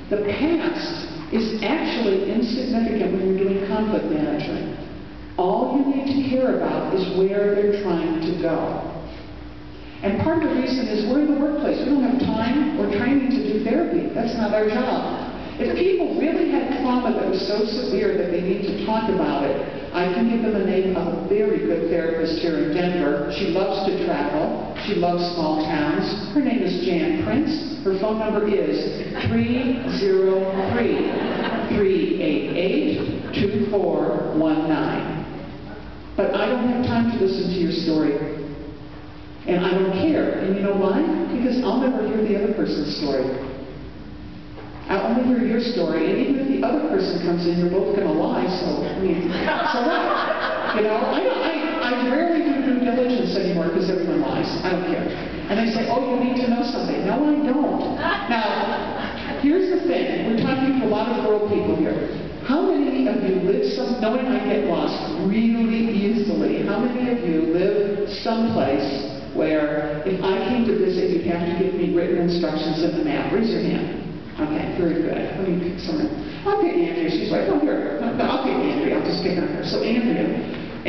The past is actually insignificant when you're doing conflict management. All you need to care about is where they're trying to go. And part of the reason is we're in the workplace. We don't have time or training to do therapy. That's not our job. If people really had trauma that was so severe that they need to talk about it, I can give them the name of a very good therapist here in Denver. She loves to travel. She loves small towns. Her name is Jan Prince. Her phone number is 303-388-2419. But I don't have time to listen to your story. And I don't care. And you know why? Because I'll never hear the other person's story. I'll only hear your story, and even if the other person comes in, you're both going to lie, so, I mean, so what? You know, I rarely do due diligence anymore because everyone lies. I don't care. And they say, oh, you need to know something. No, I don't. Now, here's the thing. We're talking to a lot of rural people here. How many of you live knowing I get lost really easily, how many of you live someplace where if I came to visit, you'd have to give me written instructions in the map? Raise your hand. Okay, very good. Let me pick someone. I'll pick Andrea. She's right. Oh, here. No, I'll pick Andrea. I'll just pick on her. So Andrea,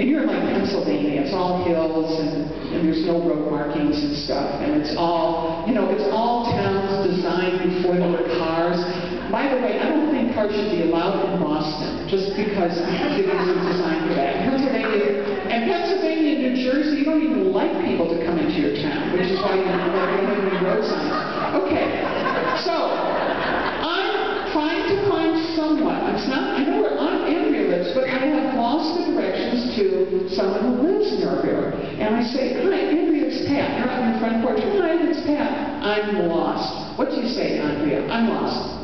and you're in like Pennsylvania. It's all hills and there's no road markings and stuff. And it's all, you know, it's all towns designed before there were cars. By the way, I don't think cars should be allowed in Boston just because it isn't designed for that. Pennsylvania and New Jersey, you don't even like people to come into your town, which is why you don't have any road signs. Okay, so I'm trying to find someone. I know where Aunt Andrea lives, but I have lost the directions to someone who lives near here. And I say, hi, Andrea, it's Pat. You're out on the front porch. Hi, it's Pat. I'm lost. What do you say, Andrea? I'm lost.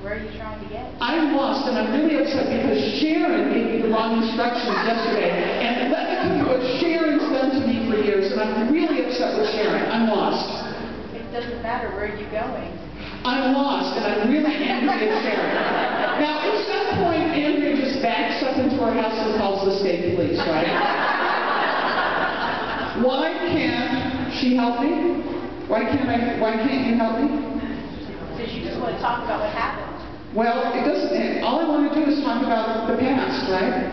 Where are you trying to get? I'm lost, and I'm really upset because Sharon gave me the wrong instructions yesterday. And let me tell you what Sharon's done to me for years, and I'm really upset with Sharon. I'm lost. It doesn't matter. Where are you going? I'm lost, and I'm really angry at Sharon. Now, at some point, Andrea just backs up into her house and calls the state police, right? Why can't she help me? Why can't you help me? Because you just want to talk about what happened. Well, it doesn't. All I want to do is talk about the past, right?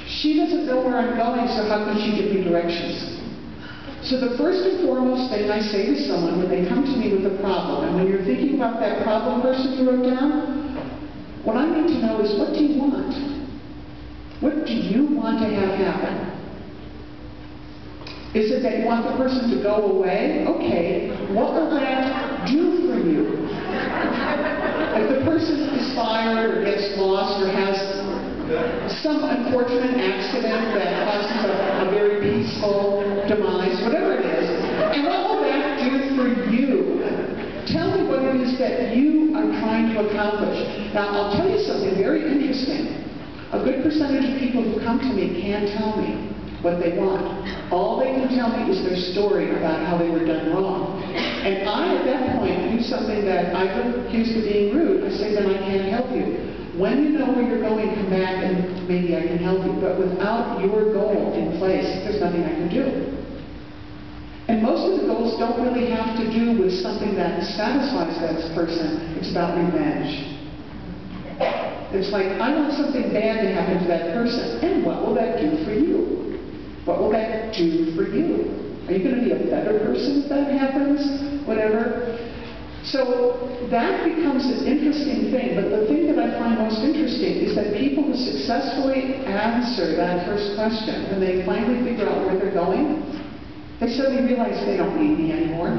She doesn't know where I'm going, so how can she give me directions? So the first and foremost thing I say to someone when they come to me with a problem, and when you're thinking about that problem person you wrote down, what I need to know is, what do you want? What do you want to have happen? Is it that you want the person to go away? Okay, what will that do for you? If the person is fired or gets lost or has some unfortunate accident that causes a very peaceful demise, whatever it is, and what will that do for you? Tell me what it is that you are trying to accomplish. Now, I'll tell you something very interesting. A good percentage of people who come to me can't tell me what they want. All they can tell me is their story about how they were done wrong. And I, at that point, do something that I would accuse of being rude. I say, then I can't help you. When you know where you're going, come back and maybe I can help you. But without your goal in place, there's nothing I can do. And most of the goals don't really have to do with something that satisfies that person. It's about revenge. It's like, I want something bad to happen to that person. And what will that do for you? What will that do for you? Are you going to be a better person if that happens? Whatever. So that becomes an interesting thing, but the thing that I find most interesting is that people who successfully answer that first question, when they finally figure out where they're going, they suddenly realize they don't need me anymore.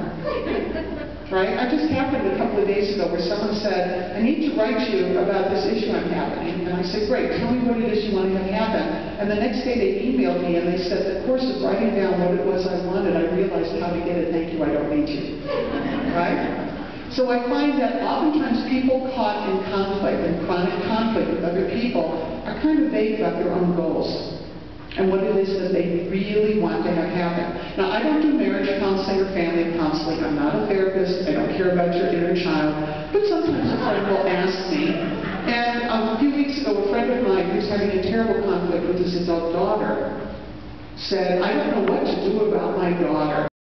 Right? It just happened a couple of days ago where someone said, I need to write you about this issue I'm having. And I said, great, tell me what it is you want to have happen. And the next day they emailed me and they said, in the course of writing down what it was I wanted, I realized how to get it. Thank you, I don't need you. Right? So I find that oftentimes people caught in conflict and chronic conflict with other people are kind of vague about their own goals and what it is that they really want to have happen. Now, I don't do marriage counseling or family counseling. I'm not a therapist. I don't care about your inner child. But sometimes a friend will ask me. And a few weeks ago, a friend of mine who's having a terrible conflict with his adult daughter said, I don't know what to do about my daughter.